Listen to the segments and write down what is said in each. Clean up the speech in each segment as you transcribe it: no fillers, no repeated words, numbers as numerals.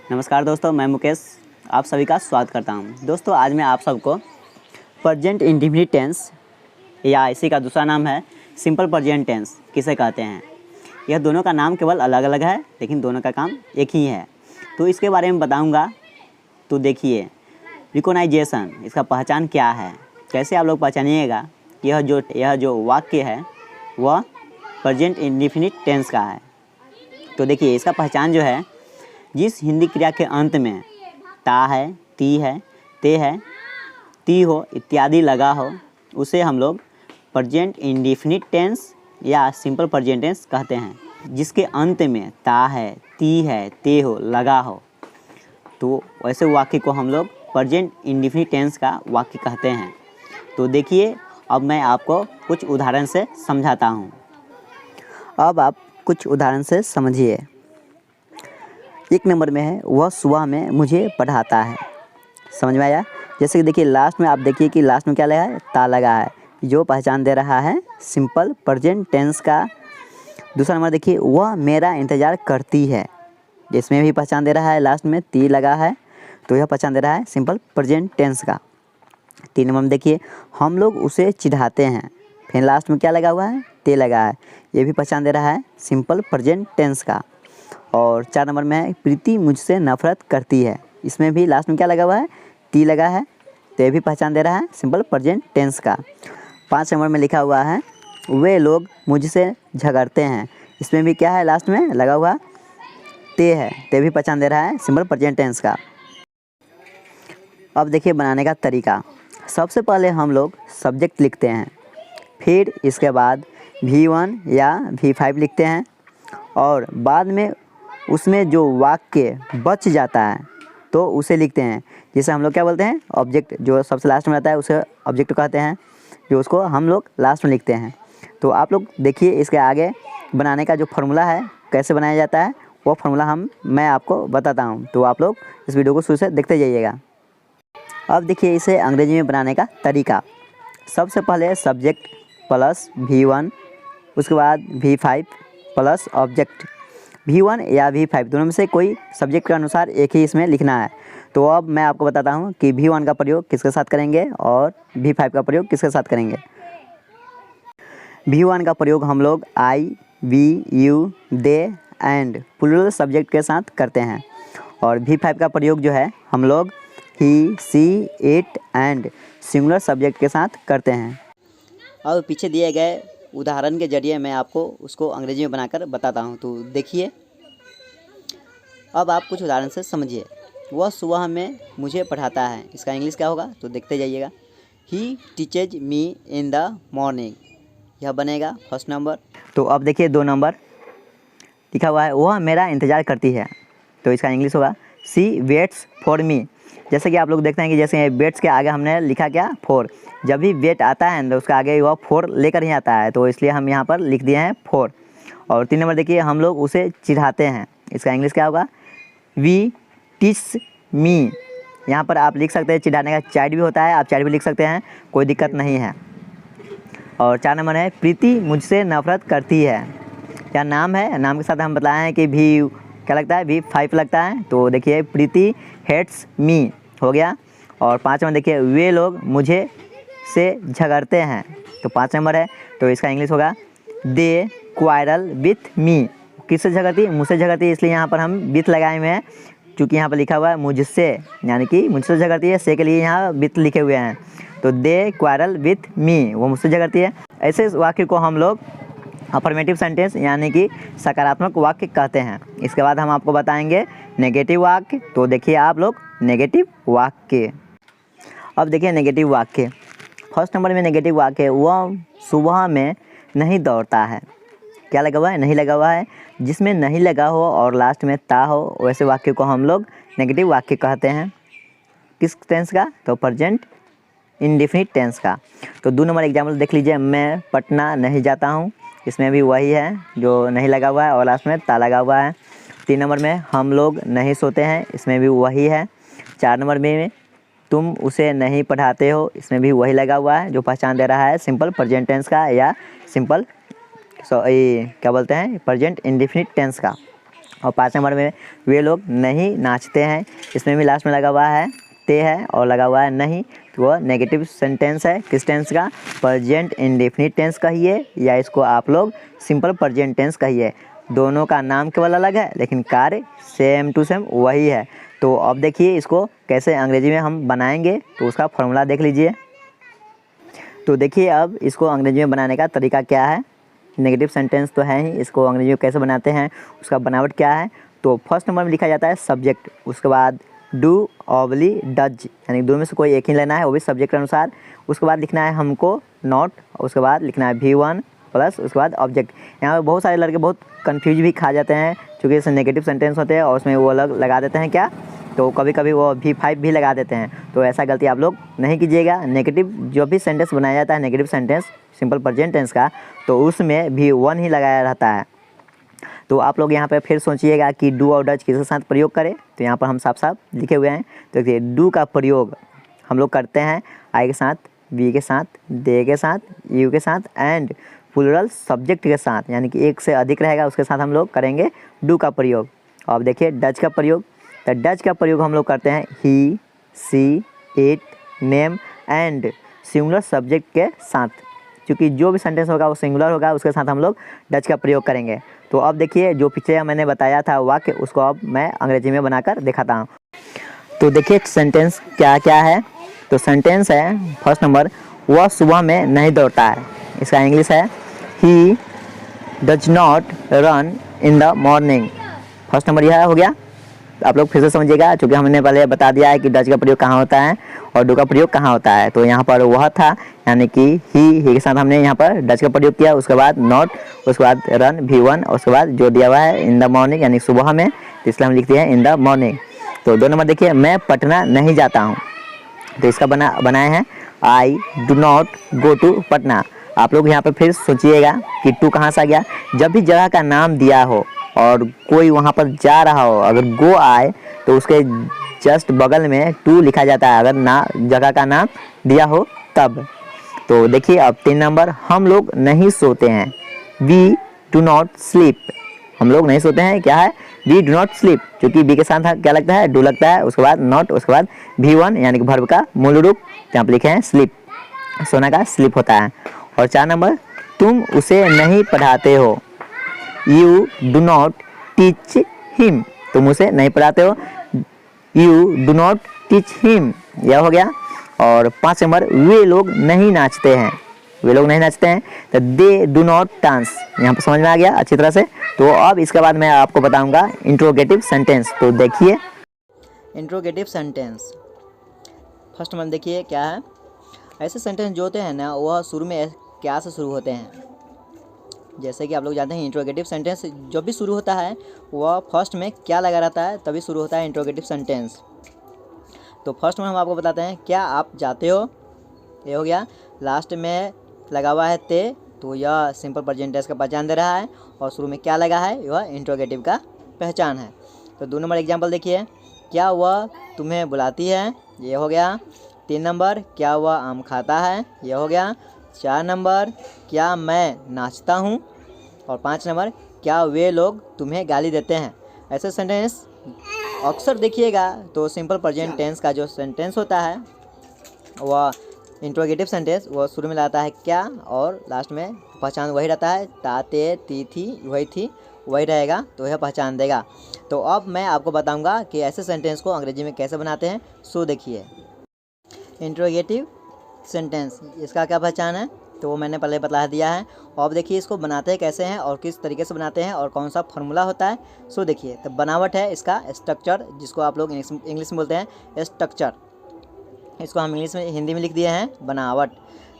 नमस्कार दोस्तों, मैं मुकेश आप सभी का स्वागत करता हूं। दोस्तों आज मैं आप सबको प्रेजेंट इंडेफिनिट टेंस या इसी का दूसरा नाम है सिंपल प्रेजेंट टेंस किसे कहते हैं। यह दोनों का नाम केवल अलग अलग है, लेकिन दोनों का काम एक ही है। तो इसके बारे में बताऊंगा। तो देखिए, रिकॉग्नाइजेशन, इसका पहचान क्या है, कैसे आप लोग पहचानिएगा। यह जो वाक्य है वह प्रेजेंट इंडेफिनिट टेंस का है। तो देखिए, इसका पहचान जो है, जिस हिंदी क्रिया के अंत में ता है, ती है, ते है, ती हो इत्यादि लगा हो, उसे हम लोग प्रेजेंट इंडेफिनिट टेंस या सिंपल प्रेजेंट टेंस कहते हैं। जिसके अंत में ता है, ती है, ते हो, लगा हो, तो वैसे वाक्य को हम लोग प्रेजेंट इंडेफिनिट टेंस का वाक्य कहते हैं। तो देखिए, अब मैं आपको कुछ उदाहरण से समझाता हूँ। अब आप कुछ उदाहरण से समझिए। एक नंबर में है, वह सुबह में मुझे पढ़ाता है। समझ में आया? जैसे कि देखिए, लास्ट में आप देखिए कि लास्ट में क्या लगा है, ता लगा है, जो पहचान दे रहा है सिंपल प्रेजेंट टेंस का। दूसरा नंबर देखिए, वह मेरा इंतज़ार करती है। इसमें भी पहचान दे रहा है, लास्ट में ती लगा है, तो यह पहचान दे रहा है सिंपल प्रेजेंट टेंस का। 3 नंबर में देखिए, हम लोग उसे चिढ़ाते हैं। फिर लास्ट में क्या लगा हुआ है, ते लगा है, ये भी पहचान दे रहा है सिंपल प्रेजेंट टेंस का। और 4 नंबर में है, प्रीति मुझसे नफरत करती है। इसमें भी लास्ट में क्या लगा हुआ है, ती लगा है, तो ये भी पहचान दे रहा है सिंपल प्रेजेंट टेंस का। 5 नंबर में लिखा हुआ है, वे लोग मुझसे झगड़ते हैं। इसमें भी क्या है, लास्ट में लगा हुआ ते है, ते भी पहचान दे रहा है सिंपल प्रेजेंट टेंस का। अब देखिए बनाने का तरीका। सबसे पहले हम लोग सब्जेक्ट लिखते हैं, फिर इसके बाद V1 या V5 लिखते हैं, और बाद में उसमें जो वाक्य बच जाता है तो उसे लिखते हैं, जिसे हम लोग क्या बोलते हैं, ऑब्जेक्ट। जो सबसे लास्ट में रहता है उसे ऑब्जेक्ट कहते हैं, जो उसको हम लोग लास्ट में लिखते हैं। तो आप लोग देखिए, इसके आगे बनाने का जो फार्मूला है, कैसे बनाया जाता है, वो फार्मूला मैं आपको बताता हूँ। तो आप लोग इस वीडियो को शुरू से देखते जाइएगा। अब देखिए, इसे अंग्रेजी में बनाने का तरीका। सबसे पहले सब्जेक्ट प्लस V1, उसके बाद V5 प्लस ऑब्जेक्ट। V1 या V5 दोनों में से कोई सब्जेक्ट के अनुसार एक ही इसमें लिखना है। तो अब मैं आपको बताता हूँ कि V1 का प्रयोग किसके साथ करेंगे और V5 का प्रयोग किसके साथ करेंगे। V1 का प्रयोग हम लोग I, we, you, they and plural subject के साथ करते हैं, और V5 का प्रयोग जो है हम लोग he, she, it and singular subject के साथ करते हैं। अब पीछे दिए गए उदाहरण के जरिए मैं आपको उसको अंग्रेजी में बनाकर बताता हूँ। तो देखिए, अब आप कुछ उदाहरण से समझिए। वह सुबह में मुझे पढ़ाता है, इसका इंग्लिश क्या होगा, तो देखते जाइएगा। He teaches me in the morning, यह बनेगा फर्स्ट नंबर। तो अब देखिए 2 नंबर लिखा हुआ है, वह मेरा इंतज़ार करती है, तो इसका इंग्लिश होगा सी वेट्स फॉर मी। जैसे कि आप लोग देखते हैं कि जैसे वेट्स के आगे हमने लिखा क्या, 4। जब भी वेट आता है तो उसका आगे वह 4 लेकर ही आता है, तो इसलिए हम यहाँ पर लिख दिए हैं 4। और 3 नंबर देखिए, हम लोग उसे चिढ़ाते हैं, इसका इंग्लिश क्या होगा, वी टीच मी। यहाँ पर आप लिख सकते हैं चिढ़ाने का चाइल्ड भी होता है, आप चाइल्ड भी लिख सकते हैं, कोई दिक्कत नहीं है। और 4 नंबर है, प्रीति मुझसे नफरत करती है। क्या नाम है, नाम के साथ हम बताए हैं कि भी क्या लगता है, V5 लगता है। तो देखिए, प्रीति हेट्स मी हो गया। और 5 नंबर देखिए, वे लोग मुझे से झगड़ते हैं, तो 5 नंबर है, तो इसका इंग्लिश होगा दे क्वारल विथ मी। किससे झगड़ती, मुझसे झगड़ती है, इसलिए यहाँ पर हम विथ लगाए हुए हैं, क्योंकि यहाँ पर लिखा हुआ है मुझसे, यानी कि मुझसे झगड़ती है, से के लिए यहाँ विथ लिखे हुए हैं। तो दे क्वारल विथ मी, वो मुझसे झगड़ती है। ऐसे वाक्य को हम लोग अफर्मेटिव सेंटेंस यानी कि सकारात्मक वाक्य कहते हैं। इसके बाद हम आपको बताएंगे नेगेटिव वाक्य। तो देखिए आप लोग नेगेटिव वाक्य। अब देखिए नेगेटिव वाक्य। फर्स्ट नंबर में नेगेटिव वाक्य, वह सुबह में नहीं दौड़ता है। क्या लगा हुआ है, नहीं लगा हुआ है। जिसमें नहीं लगा हो और लास्ट में ता हो, वैसे वाक्य को हम लोग नेगेटिव वाक्य कहते हैं। किस टेंस का, तो प्रेजेंट इंडेफिनिट टेंस का। तो 2 नंबर एग्जाम्पल देख लीजिए, मैं पटना नहीं जाता हूँ, इसमें भी वही है, जो नहीं लगा हुआ है और लास्ट में ता लगा हुआ है। 3 नंबर में हम लोग नहीं सोते हैं, इसमें भी वही है। 4 नंबर में तुम उसे नहीं पढ़ाते हो, इसमें भी वही लगा हुआ है, जो पहचान दे रहा है सिंपल प्रेजेंट टेंस का या सिंपल क्या बोलते हैं, प्रेजेंट इंडेफिनिट टेंस का। और 5 नंबर में वे लोग नहीं नाचते हैं। इसमें भी लास्ट में लगा हुआ है ते है और लगा हुआ है नहीं, तो वह नेगेटिव सेंटेंस है। किस टेंस का? प्रेजेंट इंडेफिनिट टेंस कहिए या इसको आप लोग सिंपल प्रेजेंट टेंस कहिए। दोनों का नाम केवल अलग है लेकिन कार्य सेम टू सेम वही है। तो अब देखिए इसको कैसे अंग्रेजी में हम बनाएंगे, तो उसका फॉर्मूला देख लीजिए। तो देखिए अब इसको अंग्रेजी में बनाने का तरीका क्या है। नेगेटिव सेंटेंस तो है ही, इसको अंग्रेजी में कैसे बनाते हैं, उसका बनावट क्या है। तो फर्स्ट नंबर में लिखा जाता है सब्जेक्ट, उसके बाद डू ऑबली डज, यानी दोनों में से कोई एक ही लेना है, वो भी सब्जेक्ट के अनुसार। उसके बाद लिखना है हमको नॉट, उसके बाद लिखना है V1 प्लस उसके बाद ऑब्जेक्ट। यहाँ पे बहुत सारे लड़के बहुत कंफ्यूज भी खा जाते हैं, क्योंकि इसमें नेगेटिव सेंटेंस होते हैं और उसमें वो अलग लगा देते हैं क्या, तो कभी कभी वो V5 भी लगा देते हैं। तो ऐसा गलती आप लोग नहीं कीजिएगा। नेगेटिव जो भी सेंटेंस बनाया जाता है, negative sentence simple present tense का, तो उसमें V1 ही लगाया रहता है। तो आप लोग यहाँ पे फिर सोचिएगा कि डू और डज किसके साथ प्रयोग करें, तो यहाँ पर हम साफ साफ लिखे हुए हैं। तो देखिए डू का प्रयोग हम लोग करते हैं आई के साथ, वी के साथ, दे के साथ, यू के साथ एंड प्लूरल सब्जेक्ट के साथ, यानी कि एक से अधिक रहेगा उसके साथ हम लोग करेंगे डू का प्रयोग। अब देखिए डज का प्रयोग, तो डज का प्रयोग हम लोग करते हैं he, she, it, name and singular subject के साथ। क्योंकि जो भी सेंटेंस होगा वो सिंगुलर होगा, उसके साथ हम लोग डज का प्रयोग करेंगे। तो अब देखिए जो पीछे मैंने बताया था वाक्य, उसको अब मैं अंग्रेजी में बनाकर दिखाता हूँ। तो देखिए सेंटेंस क्या क्या है। तो सेंटेंस है फर्स्ट नंबर, वह सुबह में नहीं दौड़ता है। इसका इंग्लिश है he does not run in the morning. First number यह हो गया। आप लोग फिर से समझिएगा, क्योंकि हमने पहले बता दिया है कि डज का प्रयोग कहाँ होता है और डू का प्रयोग कहाँ होता है। तो यहाँ पर वह था, यानी कि ही के साथ हमने यहाँ पर डज का प्रयोग किया। उसके बाद नॉट, उसके बाद रन V1 और उसके बाद जो दिया हुआ है इन द मॉर्निंग, यानी सुबह में, इसलिए हम लिखते हैं इन द मॉर्निंग। तो 2 नंबर देखिए, मैं पटना नहीं जाता हूँ। तो इसका बनाए हैं I do not go to Patna. आप लोग यहाँ पर फिर सोचिएगा कि टू कहाँ से आ गया। जब भी जगह का नाम दिया हो और कोई वहाँ पर जा रहा हो, अगर गो आए तो उसके जस्ट बगल में टू लिखा जाता है, अगर ना जगह का नाम दिया हो तब। तो देखिए अब 3 नंबर, हम लोग नहीं सोते हैं। We do not sleep. हम लोग नहीं सोते हैं, क्या है, वी डू नॉट स्लीप, क्योंकि बी के साथ क्या लगता है, डू लगता है। उसके बाद नॉट, उसके बाद V1 यानी कि वर्ब का मूल रूप, यहाँ पर लिखे हैं स्लीप, सोना का स्लीप होता है। और 4 नंबर, तुम उसे नहीं पढ़ाते हो। You do not teach him. तुम उसे नहीं पढ़ाते हो, you do not teach him, यह हो गया। और 5 नंबर, वे लोग नहीं नाचते हैं। वे लोग नहीं नाचते हैं, तो दे डू नॉट डांस। यहाँ पर समझ में आ गया अच्छी तरह से। तो अब इसके बाद मैं आपको बताऊंगा इंट्रोगेटिव सेंटेंस। तो देखिए इंट्रोगेटिव सेंटेंस फर्स्ट नंबर देखिए क्या है। ऐसे सेंटेंस जो होते हैं ना, वह शुरू में क्या से शुरू होते हैं। जैसे कि आप लोग जानते हैं इंट्रोगेटिव सेंटेंस जब भी शुरू होता है वह फर्स्ट में क्या लगा रहता है, तभी शुरू होता है इंट्रोगेटिव सेंटेंस। तो फर्स्ट में हम आपको बताते हैं, क्या आप जाते हो, ये हो गया। लास्ट में लगा हुआ है ते, तो यह सिंपल प्रेजेंट टेंस का पहचान दे रहा है। और शुरू में क्या लगा है, यह इंट्रोगेटिव का पहचान है। तो 2 नंबर एग्जाम्पल देखिए, क्या वह तुम्हें बुलाती है, ये हो गया। 3 नंबर, क्या वह आम खाता है, ये हो गया। 4 नंबर, क्या मैं नाचता हूँ। और 5 नंबर, क्या वे लोग तुम्हें गाली देते हैं। ऐसे सेंटेंस अक्सर देखिएगा तो सिंपल प्रेजेंट टेंस का जो सेंटेंस होता है वह इंट्रोगेटिव सेंटेंस, वह शुरू में लाता है क्या और लास्ट में पहचान वही रहता है, ताते ती थी वही थी वही रहेगा, तो यह पहचान देगा। तो अब मैं आपको बताऊंगा कि ऐसे सेंटेंस को अंग्रेजी में कैसे बनाते हैं। सो देखिए इंट्रोगेटिव सेंटेंस, इसका क्या पहचान है, तो वो मैंने पहले बता दिया है। और अब देखिए इसको बनाते हैं कैसे हैं और किस तरीके से बनाते हैं और कौन सा फार्मूला होता है। सो देखिए, तो बनावट है इसका स्ट्रक्चर, जिसको आप लोग इंग्लिश में बोलते हैं स्ट्रक्चर। इसको हम इंग्लिश में हिंदी में लिख दिए हैं बनावट।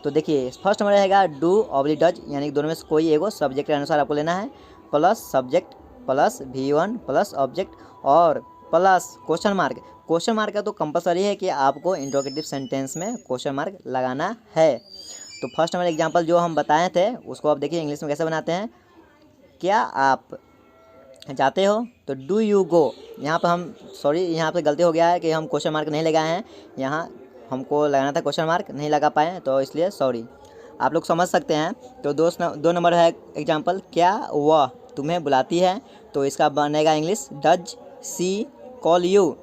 तो देखिए फर्स्ट नंबर रहेगा डू ऑब्लिक डज, यानी कि दोनों में से कोई एगो सब्जेक्ट के अनुसार आपको लेना है, plus subject plus V1 plus object और plus question mark. Question mark का तो कंपलसरी है कि आपको इंट्रोगेटिव सेंटेंस में क्वेश्चन मार्क लगाना है। तो फर्स्ट नंबर एग्जांपल जो हम बताए थे उसको आप देखिए इंग्लिश में कैसे बनाते हैं। क्या आप जाते हो, तो डू यू गो। यहाँ पर हम यहाँ पे गलती हो गया है कि हम क्वेश्चन मार्क नहीं लगाए हैं, यहाँ हमको लगाना था क्वेश्चन मार्क, नहीं लगा पाए, तो इसलिए सॉरी, आप लोग समझ सकते हैं। तो 2 नंबर है एग्जांपल, क्या वह तुम्हें बुलाती है, तो इसका बनेगा English does she call you.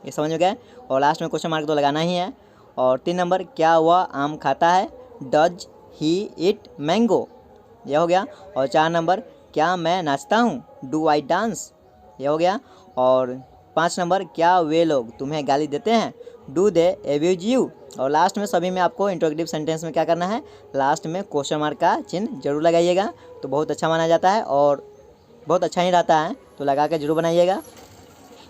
ये समझ में गया। और लास्ट में क्वेश्चन मार्क तो लगाना ही है। और 3 नंबर, क्या वह आम खाता है, डज ही इट मैंगो। यह हो गया। और 4 नंबर, क्या मैं नाचता हूँ, डू आई डांस। यह हो गया। और 5 नंबर, क्या वे लोग तुम्हें गाली देते हैं, डू दे एब्यूज यू। और लास्ट में सभी में आपको इंट्रोगेटिव सेंटेंस में क्या करना है, लास्ट में क्वेश्चन मार्क का चिन्ह जरूर लगाइएगा, तो बहुत अच्छा माना जाता है और बहुत अच्छा ही रहता है, तो लगा के जरूर बनाइएगा।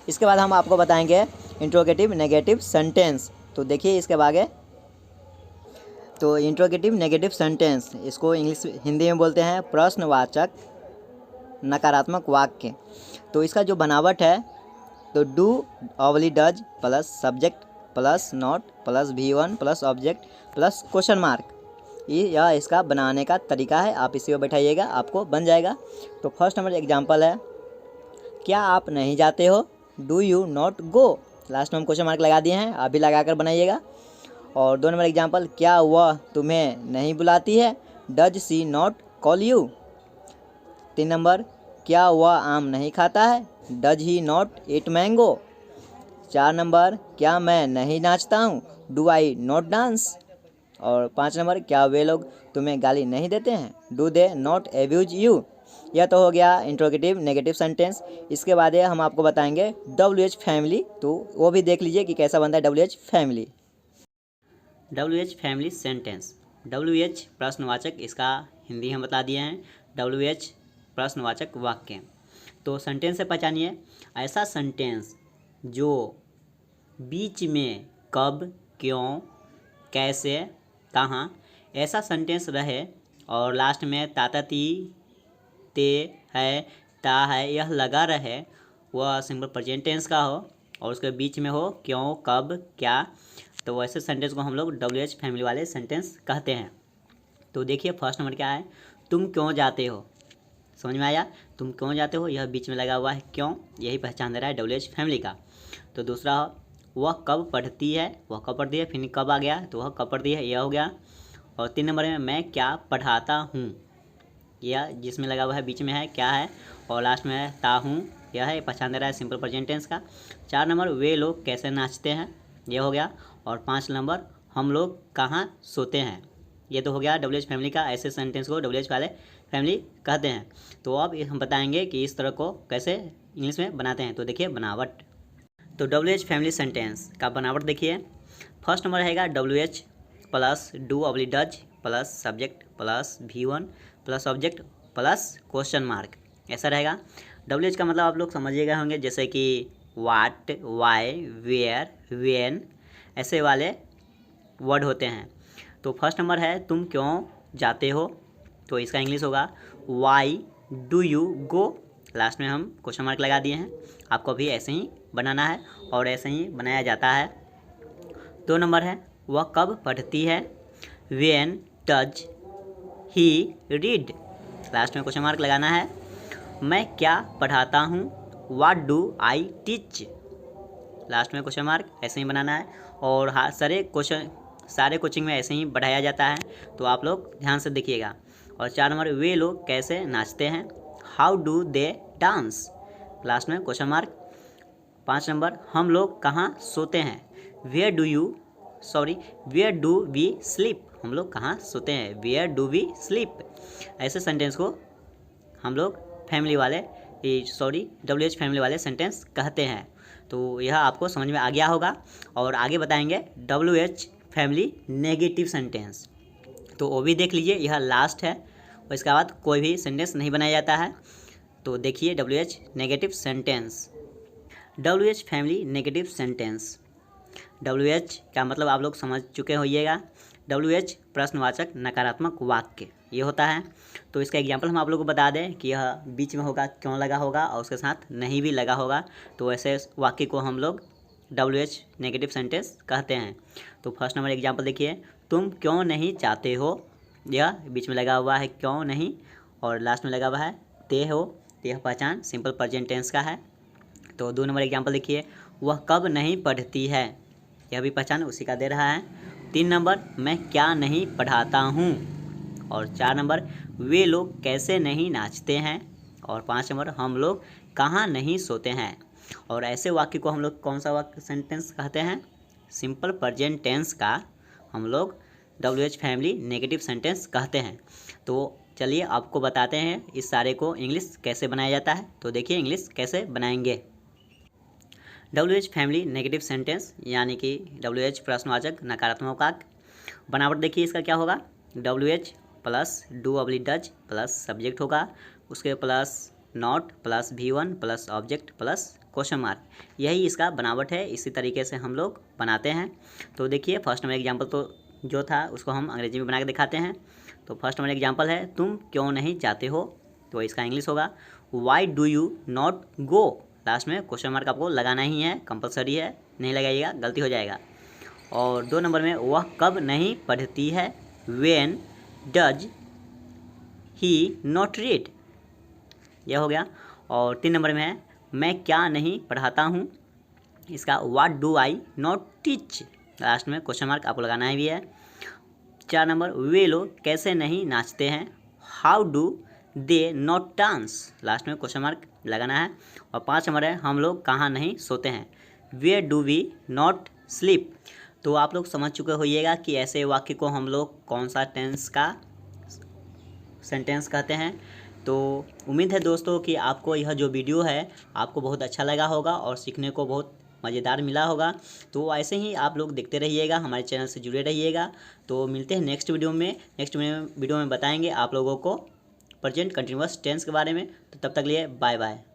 इसके बाद हम आपको बताएंगे इंट्रोगेटिव नेगेटिव सेंटेंस। तो देखिए इसके आगे, तो इंट्रोगेटिव नेगेटिव सेंटेंस, इसको इंग्लिश हिंदी में बोलते हैं प्रश्नवाचक नकारात्मक वाक्य। तो इसका जो बनावट है, तो डू ऑवली does plus subject plus not plus V1 plus object plus question mark, यह इसका बनाने का तरीका है। आप इसी को बैठाइएगा, आपको बन जाएगा। तो फर्स्ट नंबर एग्जांपल है, क्या आप नहीं जाते हो, do you not go. Last में हम क्वेश्चन मार्क लगा दिए हैं, आप भी लगा कर बनाइएगा। और 2 नंबर एग्जांपल, क्या वह तुम्हें नहीं बुलाती है, does she not call you. 3 number, क्या वह आम नहीं खाता है, does he not eat mango. 4 number, क्या मैं नहीं नाचता हूँ, डू आई नॉट डांस। और 5 नंबर, क्या वे लोग तुम्हें गाली नहीं देते हैं, do they not abuse you. यह तो हो गया इंट्रोगेटिव नेगेटिव सेंटेंस। इसके बाद हम आपको बताएंगे WH फैमिली, तो वो भी देख लीजिए कि कैसा बनता है WH family. WH family sentence. WH प्रश्नवाचक, इसका हिंदी हम बता दिए हैं, WH प्रश्नवाचक वाक्य। तो सेंटेंस से पहचानिए, ऐसा सेंटेंस जो बीच में कब, क्यों, कैसे, कहाँ, ऐसा सेंटेंस रहे और लास्ट में ताता ती ते है ता है यह लगा रहे, वह सिंपल प्रेजेंट टेंस का हो और उसके बीच में हो क्यों, कब, क्या, तो वैसे सेंटेंस को हम लोग WH फैमिली वाले सेंटेंस कहते हैं। तो देखिए फर्स्ट नंबर क्या है, तुम क्यों जाते हो। समझ में आया, तुम क्यों जाते हो, यह बीच में लगा हुआ है क्यों, यही पहचान दे रहा है WH फैमिली का। तो दूसरा, वह कब पढ़ती है, वह कब पढ़ती है, फिर कब आ गया तो वह कब पढ़ती है, यह हो गया। और 3 नंबर में मैं क्या पढ़ाता हूँ, यह जिसमें लगा हुआ है बीच में है क्या है और लास्ट में है ता हूँ, यह है पहचान दे रहा है सिंपल प्रेजेंट टेंस का। 4 नंबर, वे लोग कैसे नाचते हैं, यह हो गया। और 5 नंबर, हम लोग कहाँ सोते हैं। ये तो हो गया WH फैमिली का, ऐसे सेंटेंस को WH वाले फैमिली कहते हैं। तो अब हम बताएंगे कि इस तरह को कैसे इंग्लिश में बनाते हैं। तो देखिए बनावट, तो WH फैमिली सेंटेंस का बनावट देखिए। फर्स्ट नंबर रहेगा WH plus do ऑब्ली does plus subject plus V1 plus object plus question mark, ऐसा रहेगा। WH का मतलब आप लोग समझिएगा होंगे, जैसे कि वाट, वाई, वेयर, वेन, ऐसे वाले वर्ड होते हैं। तो फर्स्ट नंबर है तुम क्यों जाते हो, तो इसका इंग्लिश होगा why do you go. Last में हम क्वेश्चन मार्क लगा दिए हैं, आपको भी ऐसे ही बनाना है और ऐसे ही बनाया जाता है। 2 नंबर है वह कब पढ़ती है, when does he read. Last में क्वेश्चन मार्क लगाना है। मैं क्या पढ़ाता हूँ, what do I teach. Last में क्वेश्चन मार्क ऐसे ही बनाना है। और हाँ, सारे कोचिंग में ऐसे ही बढ़ाया जाता है, तो आप लोग ध्यान से देखिएगा। और 4 नंबर, वे लोग कैसे नाचते हैं, how do they dance. Last में क्वेश्चन मार्क। 5 नंबर, हम लोग कहाँ सोते हैं, वेयर डू वी स्लीप। हम लोग कहाँ सोते हैं, वेयर डू वी स्लीप। ऐसे सेंटेंस को हम लोग WH फैमिली वाले सेंटेंस कहते हैं। तो यह आपको समझ में आ गया होगा। और आगे बताएंगे WH फैमिली नेगेटिव सेंटेंस, तो वो भी देख लीजिए, यह लास्ट है और इसके बाद कोई भी सेंटेंस नहीं बनाया जाता है। तो देखिए WH negative sentence. WH family negative sentence, WH का मतलब आप लोग समझ चुके होइएगा, WH प्रश्नवाचक नकारात्मक वाक्य ये होता है। तो इसका एग्जाम्पल हम आप लोग को बता दें कि यह बीच में होगा क्यों लगा होगा और उसके साथ नहीं भी लगा होगा, तो ऐसे वाक्य को हम लोग WH नेगेटिव सेंटेंस कहते हैं। तो फर्स्ट नंबर एग्जाम्पल देखिए, तुम क्यों नहीं चाहते हो, यह बीच में लगा हुआ है क्यों नहीं और लास्ट में लगा हुआ है ते हो, यह पहचान सिंपल प्रेजेंट टेंस का है। तो 2 नंबर एग्जाम्पल देखिए, वह कब नहीं पढ़ती है, यह भी पहचान उसी का दे रहा है। 3 नंबर, मैं क्या नहीं पढ़ाता हूँ। और 4 नंबर, वे लोग कैसे नहीं नाचते हैं। और 5 नंबर, हम लोग कहाँ नहीं सोते हैं। और ऐसे वाक्य को हम लोग कौन सा वाक्य सेंटेंस कहते हैं? सिंपल प्रेजेंट टेंस का हम लोग WH फैमिली नेगेटिव सेंटेंस कहते हैं। तो चलिए आपको बताते हैं इस सारे को इंग्लिश कैसे बनाया जाता है। तो देखिए इंग्लिश कैसे बनाएंगे। WH फैमिली नेगेटिव सेंटेंस यानी कि WH प्रश्नवाचक नकारात्मक वाक्य। बनावट देखिए इसका क्या होगा, WH plus do oblique does plus subject होगा, उसके plus not plus V1 plus object plus question mark, यही इसका बनावट है। इसी तरीके से हम लोग बनाते हैं। तो देखिए फर्स्ट नंबर एग्जाम्पल तो जो था उसको हम अंग्रेजी में बना के दिखाते हैं। तो फर्स्ट नंबर एग्जाम्पल है, तुम क्यों नहीं जाते हो। तो इसका इंग्लिश होगा why do you not go. Last में क्वेश्चन मार्क आपको लगाना ही है, कंपलसरी है, नहीं लगाइएगा गलती हो जाएगा। और 2 नंबर में वह कब नहीं पढ़ती है, when does he not read, यह हो गया। और 3 नंबर में है, मैं क्या नहीं पढ़ाता हूँ, इसका what do I not teach, last में क्वेश्चन मार्क आपको लगाना ही भी है। 4 नंबर, वे लोग कैसे नहीं नाचते हैं, how do they not dance, last में क्वेश्चन मार्क लगाना है। और 5 नंबर है, हम लोग कहाँ नहीं सोते हैं, where do we not sleep. तो आप लोग समझ चुके होइएगा कि ऐसे वाक्य को हम लोग कौन सा टेंस का सेंटेंस कहते हैं। तो उम्मीद है दोस्तों कि आपको यह जो वीडियो है आपको बहुत अच्छा लगा होगा और सीखने को बहुत मज़ेदार मिला होगा। तो ऐसे ही आप लोग देखते रहिएगा, हमारे चैनल से जुड़े रहिएगा। तो मिलते हैं नेक्स्ट वीडियो में। नेक्स्ट वीडियो में बताएंगे आप लोगों को प्रेजेंट कंटिन्यूअस टेंस के बारे में। तो तब तक लिए बाय बाय।